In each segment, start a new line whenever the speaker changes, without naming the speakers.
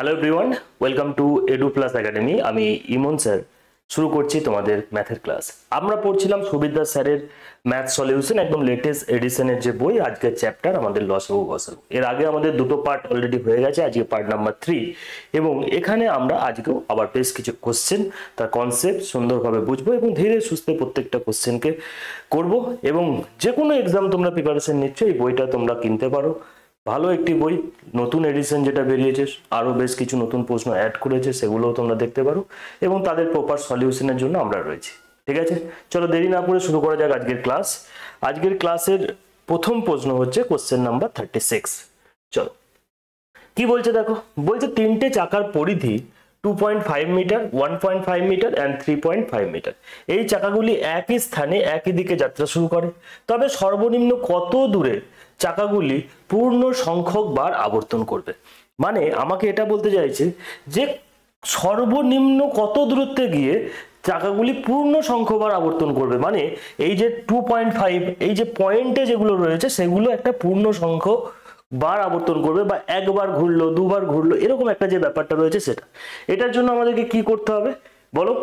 Hello everyone, welcome to edu plus academy. আমি ইমন sir শুরু করছি তোমাদের ম্যাথের ক্লাস। আমরা পড়ছিলাম সুবিদ্যা স্যারের ম্যাথ সলিউশন, একদম লেটেস্ট এডিশনের যে বই। আজকের চ্যাপ্টার আমাদের লসাগু গসাগু। এর আগে আমাদের দুটো পার্ট অলরেডি হয়ে গেছে, আজকে পার্ট নাম্বার 3। এবং এখানে আমরা আজকেও আবার বেশ কিছু কোশ্চেন, তার কনসেপ্ট সুন্দরভাবে বুঝবো এবং ধীরে সুস্থে প্রত্যেকটা কোশ্চেনকে করব। এবং যে কোনো এক্সাম তোমরা প্রিপারেশন নিচ্ছ, এই বইটা তোমরা কিনতে পারো। ভালো একটি বই, নতুন এডিশন যেটা বেরিয়েছে, আরো বেশ কিছু নতুন প্রশ্ন অ্যাড করেছে, সেগুলোও তোমরা দেখতে পারো এবং তাদের প্রপার সলিউশনের জন্য আমরা রয়েছি। ঠিক আছে, চলো দেরি না করে শুরু করা যাক আজকের ক্লাস। আজকের ক্লাসের প্রথম প্রশ্ন হচ্ছে কোশ্চেন নাম্বার 36। চলো কি বলছে দেখো, বলছে তিনটে চাকার পরিধি 2.5 মিটার, 1.5 মিটার অ্যান্ড 3.5 মিটার। এই চাকাগুলি একই স্থানে একই দিকে যাত্রা শুরু করে, তবে সর্বনিম্ন কত দূরে চাকাগুলি পূর্ণ সংখ্যক বার আবর্তন করবে। মানে আমাকে এটা বলতে চাইছে যে সর্বনিম্ন কত দূরত্বে গিয়ে চাকাগুলি পূর্ণ সংখ্যকবার আবর্তন করবে। মানে এই যে 2.5, এই যে পয়েন্টে যেগুলো রয়েছে সেগুলো একটা পূর্ণ সংখ্যক বার আবর্তন করবে, বা একবার ঘুরলো, দুবার ঘুরলো, এরকম একটা যে ব্যাপারটা রয়েছে সেটা। এটার জন্য আমাদেরকে কি করতে হবে বলো?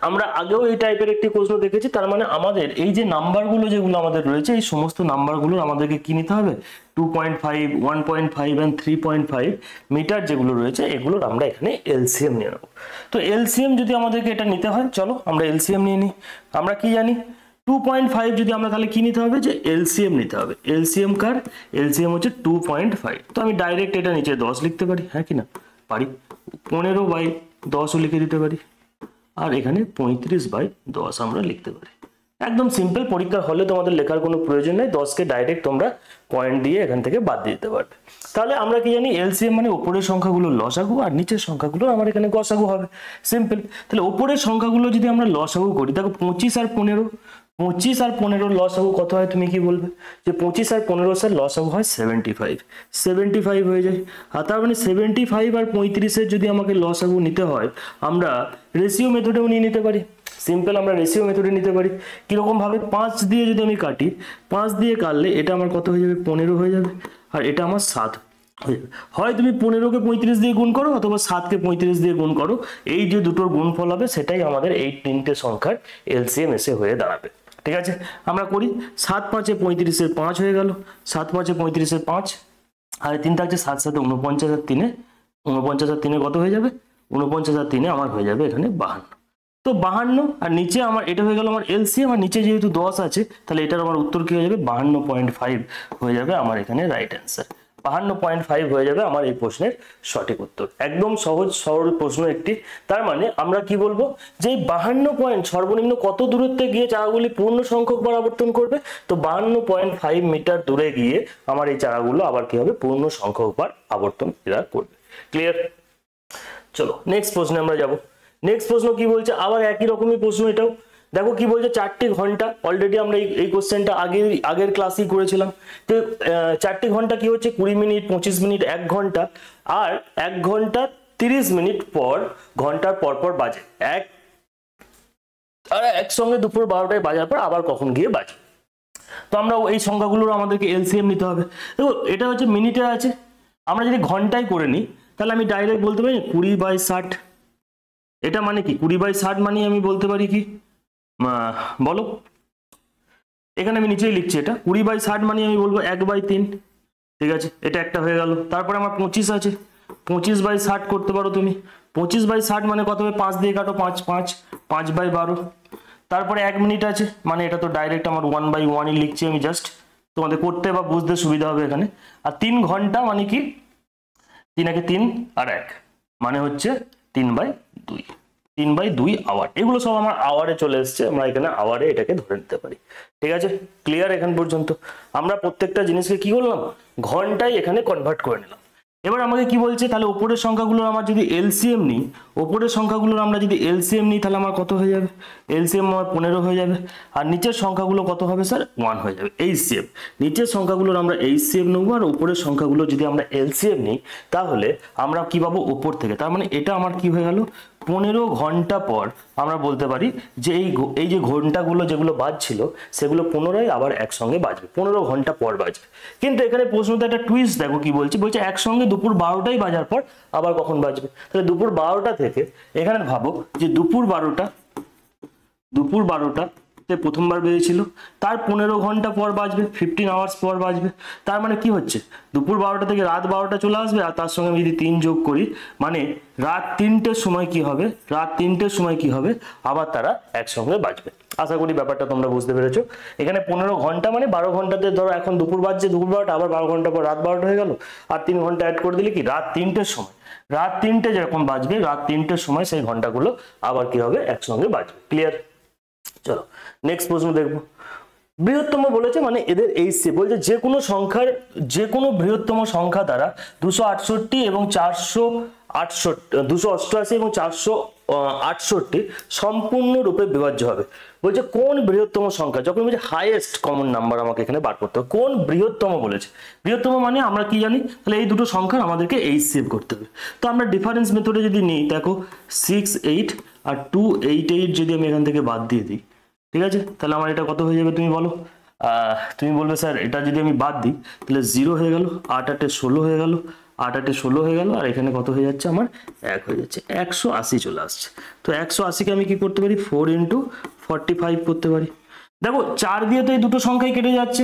আমরা আগেও এই টাইপের একটি প্রশ্ন দেখেছি। তার মানে আমাদের এই যে নাম্বারগুলো যেগুলো আমাদের রয়েছে, এই সমস্ত নাম্বারগুলো আমাদেরকে কি নিতে হবে? 2.5, 1.5 and 3.5 মিটার যেগুলো রয়েছে, এগুলোর আমরা এখানে এলসিএম নিয়ে নেবো। তো এলসিএম যদি আমাদেরকে এটা নিতে হয়, চলো আমরা এলসিএম নিয়ে নিই। আমরা কি জানি 2.5 যদি আমরা, তাহলে কি নিতে হবে? যে এলসিএম নিতে হবে। এলসিএম কার? এলসিএম হচ্ছে 2.5। তো আমি ডাইরেক্ট এটা নিচে 10 লিখতে পারি, হ্যাঁ কি না পারি? 15/10ও লিখে দিতে পারি, আর এখানে 35/10 আমরা লিখতে পারি। একদম সিম্পল। পরীক্ষার হলে তোমাদের লেখার কোনো প্রয়োজন নেই, 10কে ডাইরেক্ট তোমরা পয়েন্ট দিয়ে এখান থেকে বাদ দিতে পারবে। তাহলে আমরা কি জানি? এলসিএম মানে উপরের সংখ্যাগুলো লসাগু আর নিচের সংখ্যাগুলো আমার এখানে গসাগু হবে। সিম্পল। তাহলে উপরের সংখ্যাগুলো যদি আমরা লসাগু করি, দেখো 25 আর 15, 25 আর 15 লসাগু কত হয়? তুমি কি বলবে? যে 25 আর 15 স্যার লসাগু হয় 75। 75 হয়ে যায়। আর তার মানে 75 আর 35-এর যদি আমাকে লসাগু নিতে হয়, আমরা রেশিও মেথডেও নিয়ে নিতে পারি। সিম্পল, আমরা রেশিও মেথডে নিতে পারি। কিরকম ভাবে? 5 দিয়ে যদি আমি কাটি, 5 দিয়ে কাটলে এটা আমার কত হয়ে যাবে? 15 হয়ে যাবে, আর এটা আমার 7 হয়ে যাবে। হয় তুমি 15কে 35 দিয়ে গুণ করো, অথবা 7কে 35 দিয়ে গুণ করো। এই যে দুটোর গুণফল হবে, সেটাই আমাদের এই তিনটে সংখ্যার এলসিএম এসে হয়ে দাঁড়াবে। ঠিক আছে, আমরা করি। 7 5 এ 35-এর 5 হয়ে গেল, 7 5 এ 35-এর 5, আর 3 থাকছে 7 7 49 আর 3-এ 49 আর 3-এ কত হয়ে যাবে? 49 আর 3-এ আমার হয়ে যাবে এখানে 52। তো 52, আর নিচে আমার এটা হয়ে গেল আমার এলসিএম, আর নিচে যেহেতু 10 আছে, তাহলে এটার আমার উত্তর কি হয়ে যাবে? 52.5 হয়ে যাবে আমার এখানে রাইট অ্যান্সার। 52.5 হয়ে যাবে আমার এই প্রশ্নের সঠিক উত্তর। একদম সহজ সরল প্রশ্ন একটি। তার মানে আমরা কি বলবো? যে 52 পয়েন্ট সর্বনিম্ন কত দূরত্বে গিয়ে চাকাগুলি পূর্ণ সংখ্যক বার আবর্তন করবে? তো 52.5 মিটার দূরে গিয়ে আমার এই চাকাগুলো আবার কি হবে? পূর্ণ সংখ্যক বার আবর্তন এরা করবে। ক্লিয়ার? চলো নেক্সট প্রশ্নে আমরা যাব। নেক্সট প্রশ্ন কি বলছে? আবার একই রকমই প্রশ্ন এটাও। দেখো কি বলছে, 4টি ঘন্টা। অলরেডি আমরা এই কোশ্চেনটা আগের ক্লাসেই করেছিলাম। তো 4টি ঘন্টা কি হচ্ছে? 20 মিনিট, 25 মিনিট, 1 ঘন্টা, আর 1 ঘন্টা 30 মিনিট পর ঘন্টার পর পর বাজে। একসঙ্গে দুপুর 12টায় বাজার পর আবার কখন গিয়ে বাজে। তো আমরা এই সংখ্যাগুলোর আমাদেরকে এলসিএম নিতে হবে। দেখো এটা হচ্ছে মিনিটে আছে, আমরা যদি ঘন্টায় করে নিই, তাহলে আমি ডাইরেক্ট বলতে পারি 20/60। এটা মানে কি? 20/60 মানে আমি বলতে পারি কি বলো? এখানে আমি নিচেই লিখছি, এটা 20/60 মানে আমি বলবো 1/3। ঠিক আছে, এটা একটা হয়ে গেল। তারপরে আমার 25 আছে, 25/60 করতে পারো তুমি। 25/60 মানে কত হবে? 5 দিয়ে কাটো, 5 5, 5/12। তারপরে 1 মিনিট আছে, মানে এটা তো ডাইরেক্ট আমার 1/1ই লিখছি আমি, জাস্ট তোমাদের করতে বা বুঝতে সুবিধা হবে এখানে। আর 3 ঘন্টা মানে কি? 3 একে 3 আর 1 মানে হচ্ছে 3/2। 3/2 আওয়ার। এগুলো সব আমার আওয়ারে চলে এসছে, আমরা এখানে আওয়ারে এটাকে ধরে নিতে পারি। ঠিক আছে, ক্লিয়ার এখান পর্যন্ত? আমরা প্রত্যেকটা জিনিসকে কি করলাম? ঘন্টায় এখানে কনভার্ট করে নিলাম। এবার আমাকে কি বলছে? তাহলে উপরের সংখ্যাগুলোর আমার যদি এলসিএম নিই, উপরের সংখ্যাগুলোর আমরা যদি এলসিএম নিই, তাহলে আমার কত হয়ে যাবে? এলসিএম আমার 15 হয়ে যাবে। আর নিচের সংখ্যাগুলো কত হবে স্যার? 1 হয়ে যাবে। এইচসিএম, নিচের সংখ্যাগুলোর আমরা এইচসিএম নেবো, আর উপরের সংখ্যাগুলো যদি আমরা এলসিএম নিই, তাহলে আমরা কি পাবো? উপর থেকে। তার মানে এটা আমার কি হয়ে গেল? 15 ঘন্টা পর আমরা বলতে পারি যে এই যে ঘন্টাগুলো যেগুলো বাজছিল সেগুলো পুনরায় আবার একসঙ্গে বাজবে, 15 ঘন্টা পর বাজবে। কিন্তু এখানে প্রশ্নতে একটা টুইস্ট দেখো কি বলছে, বলছে একসঙ্গে দুপুর 12টায় বাজার পর আবার কখন বাজবে। তাহলে দুপুর 12টা থেকে এখানে ভাবো যে দুপুর 12টা প্রথমবার বেজেছিল, তার 15 ঘন্টা পর বাজবে, 15 আওয়ার্স পর বাজবে। তার মানে কি হচ্ছে, দুপুর 12টা থেকে রাত 12টা চলে আসবে, আর তার সঙ্গে আমি যদি 3 যোগ করি মানে রাত 3টের সময় কি হবে, রাত 3টের সময় কি হবে, আবার তারা একসঙ্গে বাজবে। আশা করি ব্যাপারটা তোমরা বুঝতে পেরেছো। এখানে 15 ঘন্টা মানে 12 ঘন্টাতে ধরো এখন দুপুর বাজছে, দুপুর 12টা, আবার 12 ঘন্টা পর রাত 12টা হয়ে গেল, আর 3 ঘন্টা অ্যাড করে দিলে কি রাত 3টের সময়, রাত 3টে যখন বাজবে, রাত 3টের সময় সেই ঘন্টাগুলো আবার কি হবে, একসঙ্গে বাজবে। ক্লিয়ার? চলো নেক্সট প্রশ্ন দেখবো। বৃহত্তম বলেছে মানে এদের এইচসিএফ বলছে যে কোনো সংখ্যার যে কোনো বৃহত্তম সংখ্যা দ্বারা 268 এবং 288 এবং 468 সম্পূর্ণরূপে বিভাজ্য হবে। বলছে কোন বৃহত্তম সংখ্যা, যখন বলছে হাইয়েস্ট কমন নাম্বার আমাকে এখানে বার করতে হবে, কোন বৃহত্তম বলেছে। বৃহত্তম মানে আমরা কি জানি, তাহলে এই দুটো সংখ্যার আমাদেরকে এইচসিএফ করতে হবে। তো আমরা ডিফারেন্স মেথডে যদি নিই, দেখো 68 আর 288 যদি আমি এখান থেকে বাদ দিয়ে দিই, ঠিক আছে, তাহলে আমার এটা কত হয়ে যাবে তুমি বলো। তুমি বলবে স্যার এটা যদি আমি বাদ দিই তাহলে 0 হয়ে গেল, 8 8 16 হয়ে গেল, 8 8 16 হয়ে গেল, আর এখানে কত হয়ে যাচ্ছে আমার 1 হয়ে যাচ্ছে, 180 চলে আসছে। তো 180কে আমি কি করতে পারি, 4 × 45 করতে পারি। দেখো 4 দিয়ে তো এই দুটো সংখ্যাই কেটে যাচ্ছে,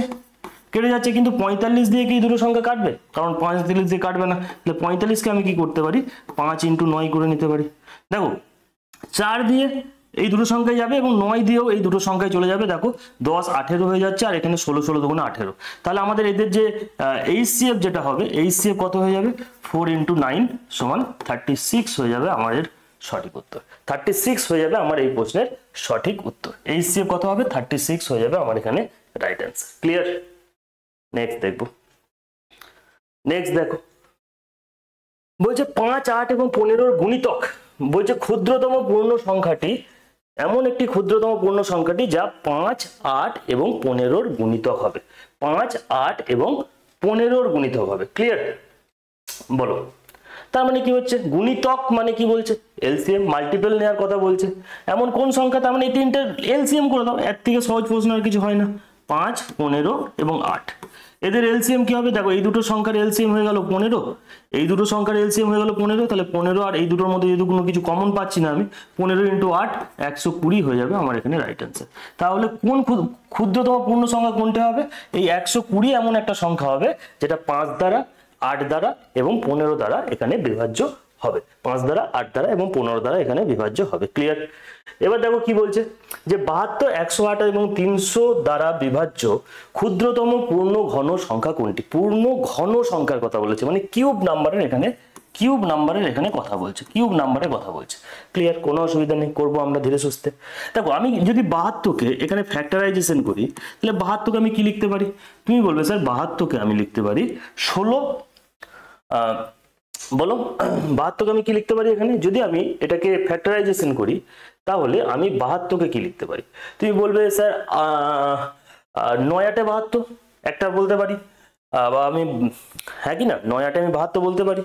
কিন্তু 45 দিয়ে কি দুটো সংখ্যা কাটবে, কারণ 45 দিয়ে কাটবে না। তাহলে 45কে আমি কি করতে পারি, 5 × 9 করে নিতে পারি। দেখো 4 দিয়ে এই দুটো সংখ্যায় যাবে এবং 9 দিয়েও এই দুটো সংখ্যায় চলে যাবে। দেখো 10 18 হয়ে যাচ্ছে, আর এখানে 16 16 দুগুণে 18। তাহলে আমাদের এদের যে এইচসিএফ যেটা হবে, এইচসিএফ কত হয়ে যাবে, 4 × 9 = 36 হয়ে যাবে আমাদের সঠিক উত্তর। 36 হয়ে যাবে আমার এই প্রশ্নের সঠিক উত্তর। এইচসিএফ কত হবে, 36 হয়ে যাবে আমার এখানে রাইট অ্যান্সার। ক্লিয়ার? নেক্সট দেখবো। নেক্সট দেখো বলছে 5 8 এবং 15 গুণিতক। বলছে ক্ষুদ্রতম পূর্ণ সংখ্যাটি এমন একটি ক্ষুদ্রতম পূর্ণ সংখ্যাটি যা 5 8 এবং 15 গুণিতক হবে। 5 8 এবং 15 গুণিতক হবে। ক্লিয়ার? বলো তার মানে কি হচ্ছে, গুণিতক মানে কি বলছে, এলসিএম মাল্টিপল নেওয়ার কথা বলছে। এমন কোন সংখ্যা, তার মানে এই তিনটে এলসিএম করে দাও, এর থেকে সহজ প্রশ্ন আর কিছু হয় না। 5 15 এবং 8 এদের এলসিএম কি হবে, দেখো এই দুটো সংখ্যার এলসিএম হয়ে গেল 15, এই দুটো সংখ্যার এলসিএম হয়ে গেল 15, তাহলে 15 আর এই দুটোর মধ্যে যদি কোনো কিছু কমন পাচ্ছি না আমি, 15 × 8 120 হয়ে যাবে আমার এখানে রাইট অ্যান্সার। তাহলে কোন ক্ষুদ্রতম পূর্ণ সংখ্যা কোনটা হবে, এই 120 এমন একটা সংখ্যা হবে যেটা 5 দ্বারা 8 দ্বারা এবং 15 দ্বারা এখানে বিভাজ্য হবে। 5 দ্বারা 8 দ্বারা এবং 15 দ্বারা এখানে বিভাজ্য হবে। ক্লিয়ার? এবার দেখো কি বলছে যে 72 108 এবং 300 দ্বারা বিভাজ্য ক্ষুদ্রতম পূর্ণ ঘন সংখ্যা কোনটি। পূর্ণ ঘন সংখ্যার কথা বলেছে, মানে কিউব নাম্বারের এখানে কথা বলছে, কিউব নাম্বারের কথা বলছে। ক্লিয়ার? কোনো অসুবিধা নেই, করবো আমরা ধীরে সুস্থে। দেখো আমি যদি 72কে এখানে ফ্যাক্টরাইজেশন করি, তাহলে 72কে আমি কি লিখতে পারি, তুমি বলবে স্যার 72কে আমি লিখতে পারি 16, বলো 72কে আমি কি লিখতে পারি এখানে, যদি আমি এটাকে ফ্যাক্টরাইজেশন করি তাহলে আমি 72কে কি লিখতে পারি, তুমি বলবে স্যার 9 8 72 একটা বলতে পারি, বা আমি হ্যাঁ কি না 9 8 আমি 72 বলতে পারি,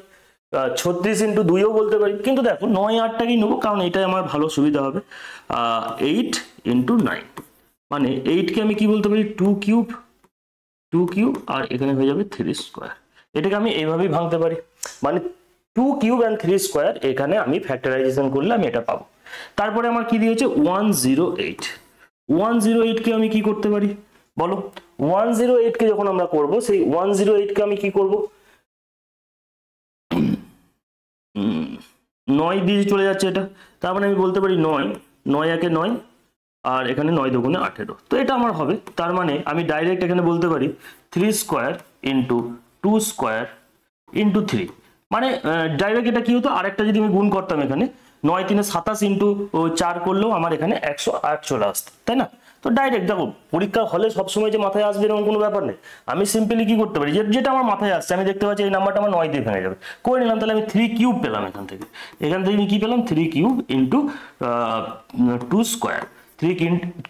36 × 2ও বলতে পারি। কিন্তু দেখো 9 8টাকেই নেবো, কারণ এটাই আমার ভালো সুবিধা হবে। 8 × 9 মানে 8কে আমি কি বলতে পারি, 2 কিউব, আর এখানে হয়ে যাবে 3 স্কোয়ার। এটাকে আমি এইভাবেই ভাঙতে পারি, মানে 2 কিউব and 3 স্কোয়ার, এখানে আমি ফ্যাক্টরাইজেশন করলে আমি এটা পাবো। তারপরে আমার কি দিয়েছে 108কে আমি কি করতে পারি বলো, 108কে যখন আমরা করব, সেই 108কে আমি কি করব, 9 দিয়ে চলে যাচ্ছে এটা, তার মানে আমি বলতে পারি 9 9 1 9, আর এখানে 9 2 18। তো এটা আমার হবে, তার মানে আমি ডাইরেক্ট এখানে বলতে পারি 3 স্কোয়ার × 2 স্কোয়ার × 3, মানে ডাইরেক্ট এটা কি হতো, আরেকটা যদি আমি গুণ করতাম এখানে 9 3 27 × 4 করলেও আমার এখানে 108 চলে আসতো, তাই না। তো ডাইরেক্ট দেখো পরীক্ষার হলে সবসময় যে মাথায় আসবে এরকম কোনো ব্যাপার নেই, আমি সিম্পলি কি করতে পারি, যেটা আমার মাথায় আসছে, আমি দেখতে পাচ্ছি এই নাম্বারটা আমার 9 দিয়ে ভেঙে যাবে, করে নিলাম, তাহলে আমি 3 কিউব পেলাম এখান থেকে আমি কি পেলাম, 3 কিউব × 2 স্কোয়ার, 3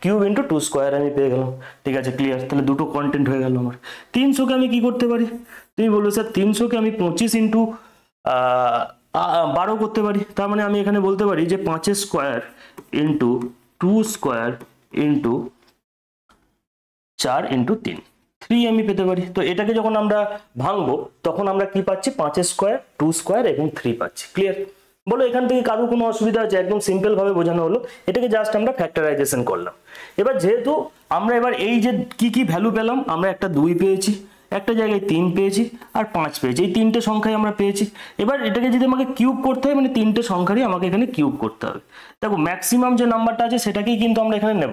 কিউব × 2 স্কোয়ার আমি পেয়ে গেলাম। ঠিক আছে? ক্লিয়ার? তাহলে দুটো কন্টেন্ট হয়ে গেল আমার। 300কে আমি কি করতে পারি, তুমি বলবে স্যার 300কে আমি 25 × 12 করতে পারি। তার মানে আমি এখানে বলতে পারি যে 5 square into 2 square into 4 into 3, 3 আমি পেতে পারি। তো এটাকে যখন আমরা ভাঙবো তখন আমরা কি পাচ্ছি, 5 স্কোয়ার, 2 স্কোয়ার এবং 3 পাচ্ছি। ক্লিয়ার? বলো এখান থেকে কারোর কোনো অসুবিধা আছে? একদম সিম্পল ভাবে বোঝানো হলো, এটাকে জাস্ট আমরা ফ্যাক্টরাইজেশন করলাম। এবার যেহেতু আমরা এবার এই যে কি কি ভ্যালু পেলাম, আমরা একটা 2 পেয়েছি, একটা জায়গায় 3 পেয়েছি, আর 5 পেয়েছি, এই তিনটে সংখ্যাই আমরা পেয়েছি। এবার এটাকে যদি আমাকে কিউব করতে হয়, মানে তিনটে সংখ্যারই আমাকে এখানে কিউব করতে হবে। দেখো ম্যাক্সিমাম যে নাম্বারটা আছে সেটাকেই কিন্তু আমরা এখানে নেব,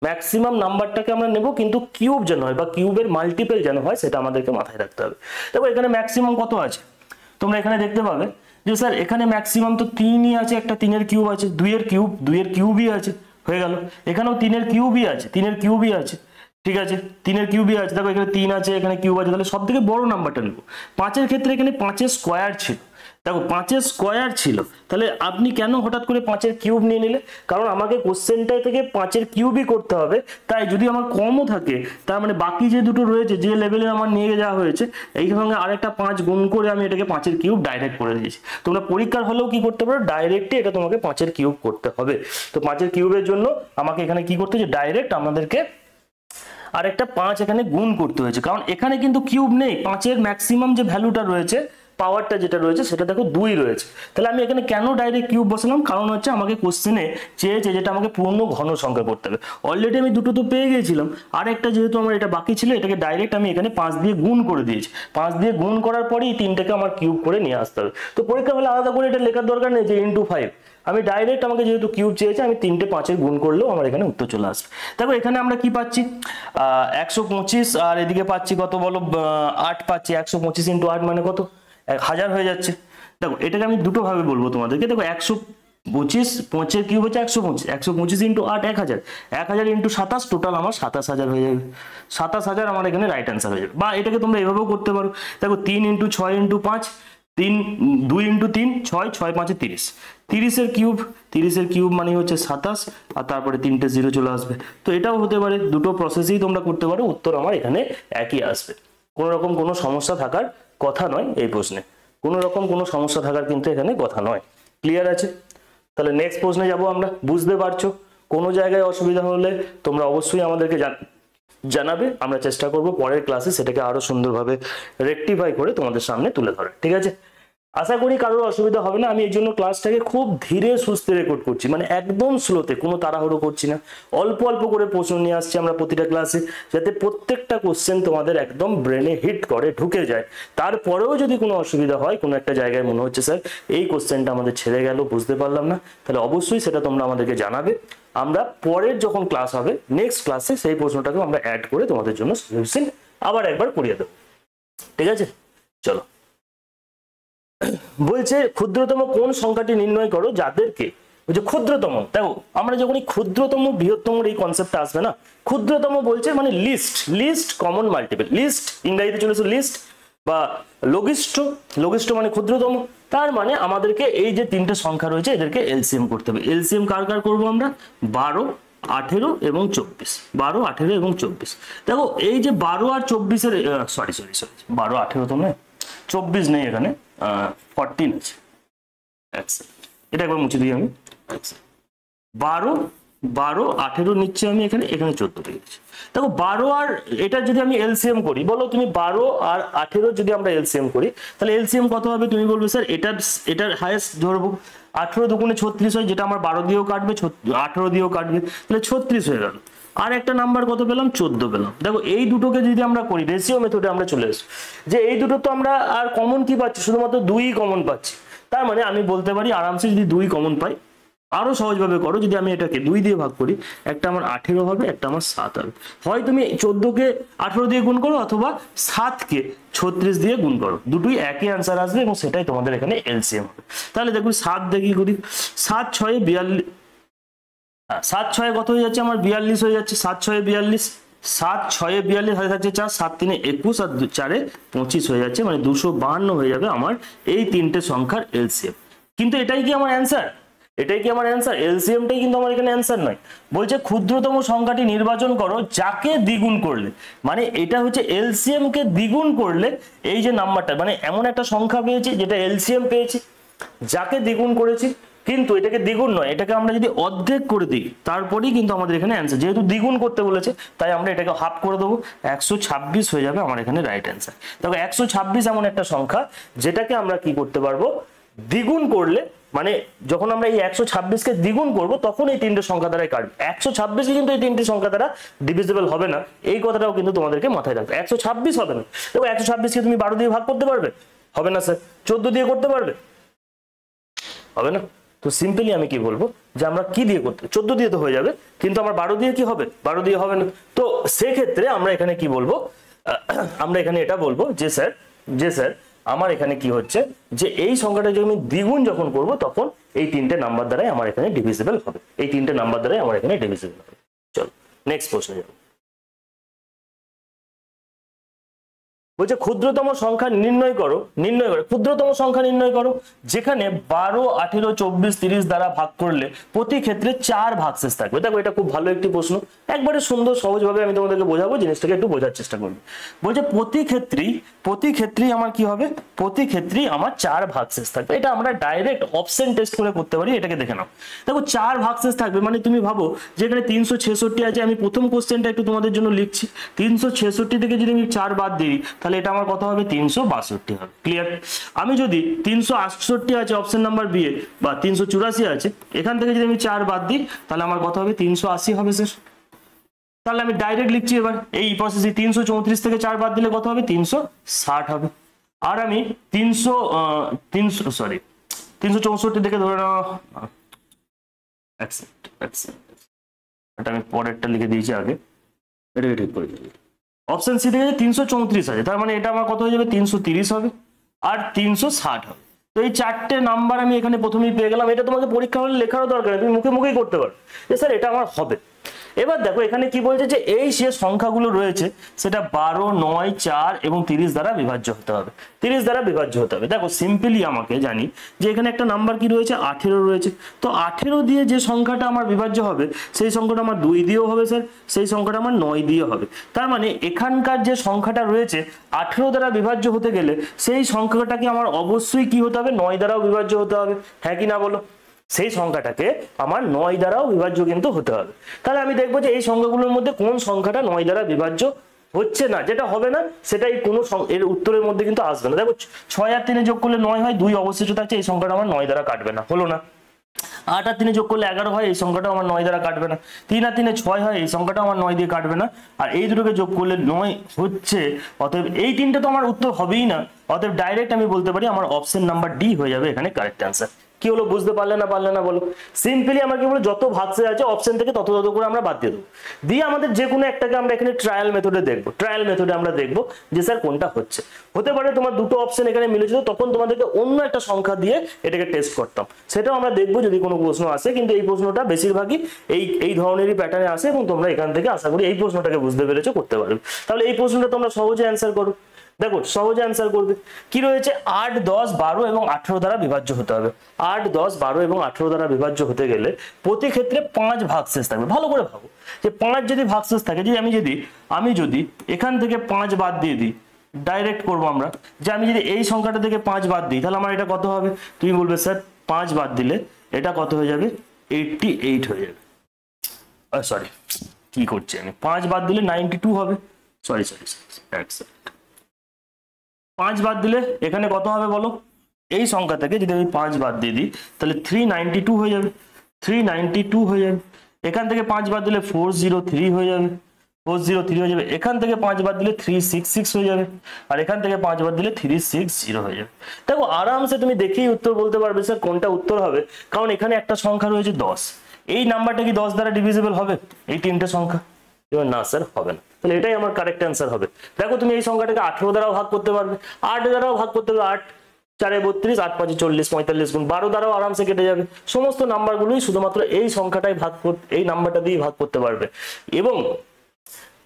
ম্যাক্সিমাম নাম্বারটাকে আমরা নেব, কিন্তু কিউব যেন হয় বা কিউবের মাল্টিপল যেন হয় সেটা আমাদেরকে মাথায় রাখতে হবে। দেখো এখানে ম্যাক্সিমাম কত আছে তোমরা এখানে দেখতে পাবে যে স্যার এখানে ম্যাক্সিমাম তো 3ই আছে, একটা 3-এর কিউব আছে, 2-এর কিউবই আছে, হয়ে গেল। এখানেও 3-এর কিউবই আছে, 3-এর কিউবই আছে, ঠিক আছে, 3-এর কিউবই আছে। দেখো এখানে 3 আছে, এখানে কিউব আছে, তাহলে সব থেকে বড় নাম্বারটা নেব। 5-এর ক্ষেত্রে এখানে 5-এর স্কোয়ার ছিল, দেখো 5-এর স্কোয়ার ছিল, তাহলে আপনি কেন হঠাৎ করে 5-এর কিউব নিয়ে নিলে? কারণ আমাকে কোশ্চেনটা থেকে 5-এর কিউবই করতে হবে, তাই যদি আমার কমও থাকে তার মানে বাকি যে দুটো রয়েছে যে লেভেলে আমার নিয়ে যাওয়া হয়েছে এই সঙ্গে আরেকটা 5 গুণ করে আমি এটাকে 5-এর কিউব ডাইরেক্ট করে দিয়েছি। তোমরা পরীক্ষার হলেও কি করতে পারো, ডাইরেক্টই এটা তোমাকে 5-এর কিউব করতে হবে। তো 5-এর কিউবের জন্য আমাকে এখানে কি করতে হচ্ছে, ডাইরেক্ট আমাদেরকে আরেকটা 5 এখানে গুণ করতে হয়েছে, কারণ এখানে কিন্তু কিউব নেই। 5-এর ম্যাক্সিমাম যে ভ্যালুটা রয়েছে, পাওয়ারটা যেটা রয়েছে সেটা দেখো 2 রয়েছে। তাহলে আমি এখানে কেন ডাইরেক্ট কিউব বসালাম, কারণ হচ্ছে আমাকে কোশ্চেনে চেয়েছে যেটা আমাকে পূর্ণ ঘন সংখ্যা করতে হবে। অলরেডি আমি দুটো তো পেয়ে গিয়েছিলাম, আর একটা যেহেতু আমার এটা বাকি ছিল, এটাকে ডাইরেক্ট আমি এখানে 5 দিয়ে গুণ করে দিয়েছি। 5 দিয়ে গুণ করার পরেই 3টাকে আমার কিউব করে নিয়ে আসতে হবে। তো পরীক্ষা হলে আলাদা করে এটা লেখার দরকার নেই যে ইন্টু 5, আমি ডাইরেক্ট আমাকে যেহেতু কিউব চেয়েছে আমি 3টে 5-এর গুণ করলেও আমার এখানে উত্তর চলে আসবে। দেখো এখানে আমরা কি পাচ্ছি, 125, আর এদিকে পাচ্ছি কত বলো, 8 পাচ্ছি। 125 ইন্টু 8 মানে কত, 1000 হয়ে যাচ্ছে। দেখো এটাকে আমি দুটো ভাবে বলবো তোমাদেরকে। দেখো 125, 5-এর কিউব হচ্ছে 125, 125 ইন্টু 8 1000, 1000 ইন্টু 27, টোটাল আমার 27000 হয়ে যাবে। 27000 আমার এখানে রাইট অ্যান্সার হয়ে যাবে। বা এটাকে তোমরা এভাবেও করতে পারো। দেখো 3 ইন্টু 6 ইন্টু 5, 2 ইন্টু 3 6, 6 5 30, 30-এর কিউব, 30-এর কিউব মানে হচ্ছে 27, আর তারপরে 3টে 0 চলে আসবে। তো এটাও হতে পারে, দুটো প্রসেসেই তোমরা করতে পারো, উত্তর আমার এখানে একই আসবে। কোনো রকম কোনো সমস্যা থাকার কথা নয় এই প্রশ্নে, কোনো রকম কোনো সমস্যা থাকার কিন্তু এখানে কথা নয়। ক্লিয়ার আছে? তাহলে নেক্সট প্রশ্নে যাব আমরা। বুঝতে পারছো? কোনো জায়গায় অসুবিধা হলে তোমরা অবশ্যই আমাদেরকে জানাবে, আমরা চেষ্টা করব পরের ক্লাসে সেটাকে আরো সুন্দরভাবে রেকটিফাই করে তোমাদের সামনে তুলে ধরে। ঠিক আছে? আশা করি কারোর অসুবিধা হবে না। আমি এই জন্য ক্লাসটাকে খুব ধীরে সুস্থে রেকর্ড করছি, মানে একদম স্লোতে, কোনো তাড়াহুড়ো করছি না। অল্প অল্প করে প্রশ্ন নিয়ে আসছি আমরা প্রতিটা ক্লাসে, যাতে প্রত্যেকটা কোশ্চেন তোমাদের একদম ব্রেনে হিট করে ঢুকে যায়। তারপরেও যদি কোনো অসুবিধা হয়, কোনো একটা জায়গায় মনে হচ্ছে স্যার এই কোশ্চেনটা আমাদের ছেড়ে গেল, বুঝতে পারলাম না, তাহলে অবশ্যই সেটা তোমরা আমাদেরকে জানাবে। আমরা পরের যখন ক্লাস হবে, নেক্সট ক্লাসে সেই প্রশ্নটাকেও আমরা অ্যাড করে তোমাদের জন্য সলিউশন আবার একবার করিয়ে দেবো। ঠিক আছে? চলো, বলছে ক্ষুদ্রতম কোন সংখ্যাটি নির্ণয় করো যাদেরকে, বলছে ক্ষুদ্রতম। দেখো আমরা যখনই ক্ষুদ্রতম বৃহত্তম এই কনসেপ্টটা আসবে না, ক্ষুদ্রতম বলছে মানে least, least common multiple, least ইংরেজিতে চলেছে লিস্ট বা লঘিষ্ঠ, লঘিষ্ঠ মানে ক্ষুদ্রতম। তার মানে আমাদেরকে এই যে তিনটে সংখ্যা রয়েছে এদেরকে এলসিএম করতে হবে। এলসিএম কার কার করবো আমরা, 12, 18 এবং 24, 12, 18 এবং 24। দেখো এই যে 12 আর 24-এর সরি 12, 18 তো নয়, 24 নেই এখানে, 14 আছে। এটা একবার মুছে দিই আমি। 12, 18 নিচ্ছে আমি এখানে, এখানে 14 পেয়েছি। দেখো 12 আর এটা যদি আমি এলসিএম করি, বলো তুমি 12 আর 18 যদি আমরা এলসিএম করি তাহলে এলসিএম কত হবে? তুমি বলবে স্যার এটার হাইয়েস্ট ধরবো, 18 দুগুণে 36 হয়, যেটা আমার 12 দিয়েও কাটবে, 18 দিয়েও কাটবে, তাহলে 36 হয়ে গেল। আর একটা নাম্বার কত পেলাম? 14 পেলাম। দেখো এই দুটোকে যদি আমরা করি, রেশিও মেথডে আমরা চলে আসি, যে এই দুটো তো আমরা আর কমন কি পাচ্ছি, শুধুমাত্র 2 কমন পাচ্ছি। তার মানে আমি বলতে পারি আরামসে যদি 2 কমন পাই, আরো সহজভাবে করো, যদি আমি এটাকে 2 দিয়ে ভাগ করি, একটা আমার 18 হবে, একটা আমার 7 হবে। হয় তুমি 14কে 18 দিয়ে গুণ করো, অথবা 7কে 36 দিয়ে গুণ করো, দুটোই একই অ্যান্সার আসবে এবং সেটাই তোমাদের এখানে এলসিএম হবে। তাহলে দেখুন 7 দেখি করি, 7 6 42, 7 6 কত হয়ে যাচ্ছে আমার? 42 হয়ে যাচ্ছে। 7 6 42, 7 6 42 হয়ে যাচ্ছে 4, 7 3 21 আর 4 25 হয়ে যাচ্ছে, মানে 252 হয়ে যাবে আমার এই তিনটে সংখ্যার এলসিএম। কিন্তু এটাই কি আমার অ্যান্সার? এটাই কি আমার অ্যান্সার? এলসিএমটাই কিন্তু আমার এখানে অ্যান্সার নয়। বলছে ক্ষুদ্রতম সংখ্যাটি নির্বাচন করো যাকে দ্বিগুণ করলে, মানে এটা হচ্ছে এলসিএম কে দ্বিগুণ করলে এই যে নাম্বারটা, মানে এমন একটা সংখ্যা পেয়েছি যেটা এলসিএম পেয়েছি, যাকে দ্বিগুণ করেছি, কিন্তু এটাকে দ্বিগুণ নয়, এটাকে আমরা যদি অর্ধেক করে দিই তারপরেই কিন্তু আমাদের এখানে অ্যান্সার। যেহেতু দ্বিগুণ করতে বলেছে তাই আমরা এটাকে হাফ করে দেবো, 126 হয়ে যাবে আমার এখানে রাইট অ্যান্সার। দেখো 126 এমন একটা সংখ্যা যেটাকে আমরা কি করতে পারবো, দ্বিগুণ করলে, মানে যখন আমরা এই 126কে দ্বিগুণ করব তখন এই তিনটে সংখ্যা দ্বারাই কাটবে। 126 কিন্তু এই তিনটে সংখ্যা দ্বারা ডিভিজিবল হবে না, এই কথাটাও কিন্তু তোমাদেরকে মাথায় রাখতে। 126 হবে না। দেখো 126কে তুমি 12 দিয়ে ভাগ করতে পারবে? হবে না স্যার। 14 দিয়ে করতে পারবে? হবে না। তো সিম্পলি আমি কি বলবো যে আমরা কি দিয়ে করতে, 14 দিয়ে তো হয়ে যাবে, কিন্তু আমার 12 দিয়ে কি হবে? 12 দিয়ে হবে না। তো সেক্ষেত্রে আমরা এখানে কি বলবো, আমরা এখানে এটা বলবো যে স্যার আমার এখানে কি হচ্ছে যে এই সংখ্যাটা যদি আমি দ্বিগুণ যখন করব তখন এই তিনটে নাম্বার দ্বারাই আমার এখানে ডিভিজিবল হবে, এই তিনটে নাম্বার দ্বারাই আমার এখানে ডিভিজিবল হবে। চলো নেক্সট প্রশ্নে যাবো। বলছে ক্ষুদ্রতম সংখ্যা নির্ণয় করো, ক্ষুদ্রতম সংখ্যা নির্ণয় করো যেখানে 12, 18, 24, 30 দ্বারা ভাগ করলে প্রতি ক্ষেত্রে 4 ভাগশেষ থাকবে। দেখো এটা খুব ভালো একটি প্রশ্ন, একবারে সুন্দর সহজভাবে আমি তোমাদেরকে বোঝাবো, জিনিসটাকে একটু বোঝার চেষ্টা করবো। বলছে প্রতি ক্ষেত্রেই আমার কি হবে, প্রতি ক্ষেত্রেই আমার 4 ভাগশেষ থাকবে। এটা আমরা ডাইরেক্ট অপশন টেস্ট করে করতে পারি, এটাকে দেখে নাও। দেখো 4 ভাগশেষ থাকবে মানে তুমি ভাবো যে এখানে 366 আছে, আমি প্রথম কোশ্চেনটা একটু তোমাদের জন্য লিখছি। 366 থেকে যদি আমি 4 বাদ দিই তাহলে এটা আমার কত হবে, 362 হবে। ক্লিয়ার? আমি যদি 368 আছে অপশন নাম্বার বি এ, বা 384 আছে, এখান থেকে যদি আমি 4 বাদ দিই তাহলে আমার কত হবে, 380 হবে স্যার। তাহলে আমি ডাইরেক্ট লিখছি এবার এই প্রসেসে, 334 থেকে 4 বাদ দিলে কত হবে, 360 হবে। আর আমি 364 থেকে ধরে নাও, এটা আমি পরেরটা লিখে দিয়েছি আগে, এটাকে ঠিক করে দিই। অপশন সি থেকে 334 আছে, তার মানে এটা আমার কত হয়ে যাবে, 330 হবে আর 360 হবে। তো এই 4টে নাম্বার আমি এখানে প্রথমেই পেয়ে গেলাম। এটা তোমাকে পরীক্ষা হলে লেখারও দরকার নেই, তুমি মুখে মুখেই করতে পারো যে স্যার এটা আমার হবে। এবার দেখো এখানে কি বলছে যে এই যে সংখ্যাগুলো রয়েছে সেটা 12, 9, 4 এবং 30 দ্বারা বিভাজ্য হতে হবে, 30 দ্বারা বিভাজ্য হতে হবে। দেখো সিম্পলি আমাকে জানি যে এখানে একটা নাম্বার কি রয়েছে, 18 রয়েছে। তো 18 দিয়ে যে সংখ্যাটা আমার বিভাজ্য হবে সেই সংখ্যাটা আমার 2 দিয়েও হবে স্যার, সেই সংখ্যাটা আমার 9 দিয়ে হবে। তার মানে এখানকার যে সংখ্যাটা রয়েছে 18 দ্বারা বিভাজ্য হতে গেলে সেই সংখ্যাটাকে আমার অবশ্যই কি হতে হবে, 9 দ্বারাও বিভাজ্য হতে হবে। হ্যাঁ কি না বলো? সেই সংখ্যাটাকে আমার 9 দ্বারাও বিভাজ্য কিন্তু হতে হবে। তাহলে আমি দেখবো যে এই সংখ্যাগুলোর মধ্যে কোন সংখ্যাটা 9 দ্বারা বিভাজ্য হচ্ছে না, যেটা হবে না সেটাই কোনো এর উত্তরের মধ্যে কিন্তু আসবে না। দেখো 6 আর 3 যোগ করলে 9 হয়, 2 অবশিষ্ট থাকছে, এই সংখ্যাটা আমার 9 দ্বারা কাটবে না, হলো না। 8 আর 3 যোগ করলে 11 হয়, এই সংখ্যাটা আমার 9 দ্বারা কাটবে না। 3 আর 3 6 হয়, এই সংখ্যাটা আমার 9 দিয়ে কাটবে না। আর এই দুটোকে যোগ করলে 9 হচ্ছে, অতএব এই তিনটে তো আমার উত্তর হবেই না। অতএব ডাইরেক্ট আমি বলতে পারি আমার অপশন নাম্বার ডি হয়ে যাবে এখানে কারেক্ট অ্যান্সার। কি হলো, বুঝতে পারলে না বলো? সিম্পলি আমরা কি বলো, যত ভাগশেষ আছে অপশন থেকে তত করে আমরা বাদ দিয়ে দেবো, দিয়ে আমাদের যে কোনো একটাকে আমরা এখানে ট্রায়াল মেথডে দেখবো। ট্রায়াল মেথডে আমরা দেখবো যে স্যার কোনটা হচ্ছে। হতে পারে তোমার দুটো অপশন এখানে মিলেছিল, তখন তোমাদেরকে অন্য একটা সংখ্যা দিয়ে এটাকে টেস্ট করতাম, সেটাও আমরা দেখবো যদি কোনো প্রশ্ন আসে। কিন্তু এই প্রশ্নটা বেশিরভাগই এই ধরনেরই প্যাটার্নে আসে এবং তোমরা এখান থেকে আশা করি এই প্রশ্নটাকে বুঝতে পেরেছো, করতে পারবে। তাহলে এই প্রশ্নটা তোমরা সহজে অ্যান্সার করো। দেখো সহজে অ্যান্সার করবে। কি রয়েছে, 8, 10, 12 এবং 18 দ্বারা বিভাজ্য হতে হবে। 8, 10, 12 এবং 18 দ্বারা বিভাজ্য হতে গেলে প্রতি ক্ষেত্রে 5 ভাগশেষ থাকবে। ভালো করে ভাবো যে 5 যদি ভাগশেষ থাকে, যে আমি যদি এখান থেকে 5 বাদ দিয়ে দিই, ডাইরেক্ট করবো আমরা, যে আমি যদি এই সংখ্যাটা থেকে 5 বাদ দিই তাহলে আমার এটা কত হবে? তুমি বলবে স্যার 5 বাদ দিলে এটা কত হয়ে যাবে, 88 হয়ে যাবে। সরি, কি করছি আমি, 5 বাদ দিলে 92 হবে। সরি 5 বাদ দিলে এখানে কত হবে বলো? এই সংখ্যা থেকে যদি আমি 5 বাদ দিয়ে দিই তাহলে 392 হয়ে যাবে, 392 হয়ে যাবে। এখান থেকে 5 বাদ দিলে 403 হয়ে যাবে, 403 হয়ে যাবে। এখান থেকে 5 বাদ দিলে 366 হয়ে যাবে, আর এখান থেকে 5 বাদ দিলে 360 হয়ে যাবে। দেখো আরামসে তুমি দেখেই উত্তর বলতে পারবে স্যার কোনটা উত্তর হবে, কারণ এখানে একটা সংখ্যা রয়েছে 10। এই নাম্বারটা কি 10 দ্বারা ডিভিজিবল হবে, এই তিনটে সংখ্যা? না স্যার, হবে না। তাহলে এটাই আমার কারেক্ট অ্যান্সার হবে। দেখো তুমি এই সংখ্যাটাকে 18 দ্বারাও ভাগ করতে পারবে, 8 দ্বারাও ভাগ করতে পারবে, 8 4 32, 8 5 40, 45 গুণ 12 দ্বারাও আরামসে কেটে যাবে। সমস্ত নাম্বারগুলোই শুধুমাত্র এই সংখ্যাটাই এই নাম্বারটা দিয়ে ভাগ করতে পারবে। এবং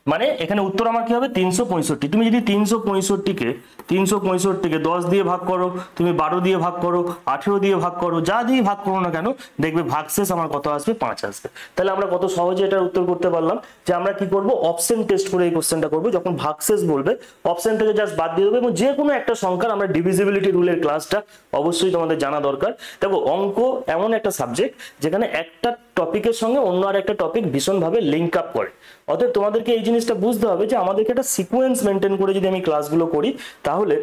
মানে এখানে উত্তর আমার কি হবে 365। তুমি যদি 365কে 10 দিয়ে ভাগ করো, তুমি 12 দিয়ে ভাগ করো, 18 দিয়ে ভাগ করো, যা দিয়ে ভাগ করো না কেন, দেখবে ভাগশেষ আমার কত আসবে, 5 আসবে। তাহলে আমরা কত সহজে এটার উত্তর করতে পারলাম যে আমরা কি করব, অপশন টেস্ট করে এই কোশ্চেনটা করব। যখন ভাগশেষ বলবে অপশন থেকে জাস্ট বাদ দিয়ে দেবো, এবং যে কোনো একটা সংখ্যার আমরা ডিভিজিবিলিটি রুলের ক্লাসটা অবশ্যই তোমাদের জানা দরকার। দেখো অঙ্ক এমন একটা সাবজেক্ট যেখানে একটা টপিকের সঙ্গে অন্য আর একটা টপিক ভীষণভাবে লিঙ্ক আপ করে। অতএব তোমাদেরকে এই জিনিসটা বুঝতে হবে যে আমাদেরকে একটা সিকোয়েন্স মেনটেন করে যদি আমি ক্লাসগুলো করি, তাহলে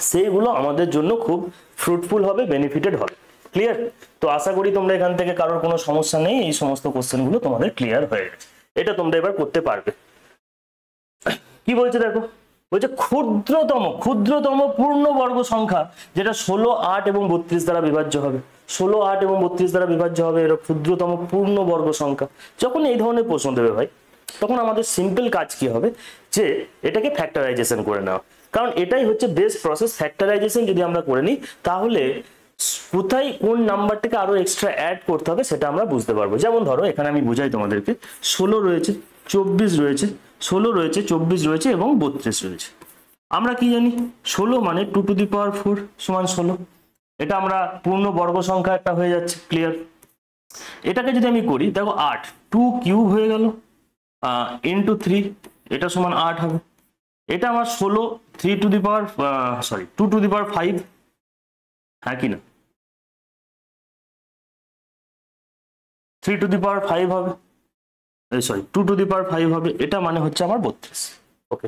সেইগুলো আমাদের জন্য খুব ফ্রুটফুল হবে, বেনিফিটেড হবে। ক্লিয়ার? তো আশা করি তোমরা এখান থেকে কারোর কোনো সমস্যা নেই, এই সমস্ত কোশ্চেনগুলো তোমাদের ক্লিয়ার হয়ে গেছে। এটা তোমরা এবার করতে পারবে। কি বলছে দেখো, বলছে ক্ষুদ্রতম পূর্ণবর্গ সংখ্যা যেটা 16, 8 এবং 32 দ্বারা বিভাজ্য হবে। 16, 8 এবং 32 দ্বারা বিভাজ্য হবে, এটা ক্ষুদ্রতম পূর্ণবর্গ সংখ্যা। যখন এই ধরনের প্রশ্ন দেবে ভাই, তখন আমাদের সিম্পল কাজ কি হবে, যে এটাকে ফ্যাক্টরাইজেশন করে নেওয়া। কারণ এটাই হচ্ছে বেস্ট প্রসেস। ফ্যাক্টরাইজেশন যদি আমরা করে নিই, তাহলে কোথায় কোন নাম্বারটাকে আরো এক্সট্রা অ্যাড করতে হবে সেটা আমরা বুঝতে পারবো। যেমন ধরো এখানে আমি বুঝাই তোমাদেরকে, 16 রয়েছে, 24 রয়েছে, 16 রয়েছে, 24 রয়েছে এবং 32 রয়েছে। আমরা কি জানি, 16 মানে 2 টু দি পাওয়ার 4 সমান 16। এটা আমরা পূর্ণ বর্গ সংখ্যা একটা হয়ে যাচ্ছে। ক্লিয়ার? এটাকে যদি আমি করি, দেখো 8 2 কিউব হয়ে গেল ইন্টু 3, এটা সমান 8 হবে। এটা আমার 16 3 to the power 2 to the পাওয়ার 5, হ্যাঁ কি না, 3 টু দি পাওয়ার 5 হবে, 2 টু দি পাওয়ার 5 হবে। এটা মানে হচ্ছে আমার 32। ওকে,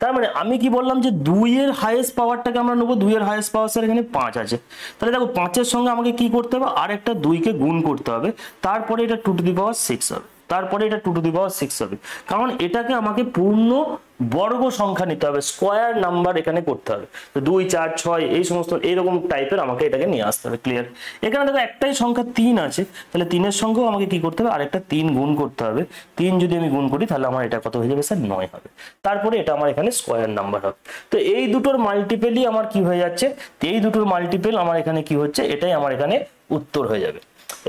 তার মানে আমি কি বললাম যে 2 এর হাইয়েস্ট পাওয়ারটাকে আমরা নেবো। 2 এর হাইয়েস্ট পাওয়ার স্যার এখানে 5 আছে। তাহলে দেখো 5 এর সঙ্গে আমাকে কি করতে হবে, আর একটা 2 কে গুণ করতে হবে, তারপরে এটা 2 টু দি পাওয়ার 6 হবে, তারপরে এটা 2 টু দি পাওয়ার 6 হবে। কারণ এটাকে আমাকে পূর্ণ বর্গ সংখ্যা নিতে হবে, স্কোয়ার নাম্বার এখানে করতে হবে। তো 2 4 6 এই সমস্ত এইরকম টাইপের আমাকে এটাকে নিয়ে আসতে হবে। ক্লিয়ার? এখানে দেখো একটাই সংখ্যা 3 আছে, তাহলে 3 এর সঙ্গেও আমাকে কি করতে হবে, আরেকটা 3 গুণ করতে হবে। 3 যদি আমি গুণ করি, তাহলে আমার এটা কত হয়ে যাবে স্যার, 9 হবে। তারপরে এটা আমার এখানে স্কোয়ার নাম্বার হবে। তো এই দুটোর মাল্টিপেলই আমার কি হয়ে যাচ্ছে, এই দুটোর মাল্টিপেল আমার এখানে কি হচ্ছে, এটাই আমার এখানে উত্তর হয়ে যাবে।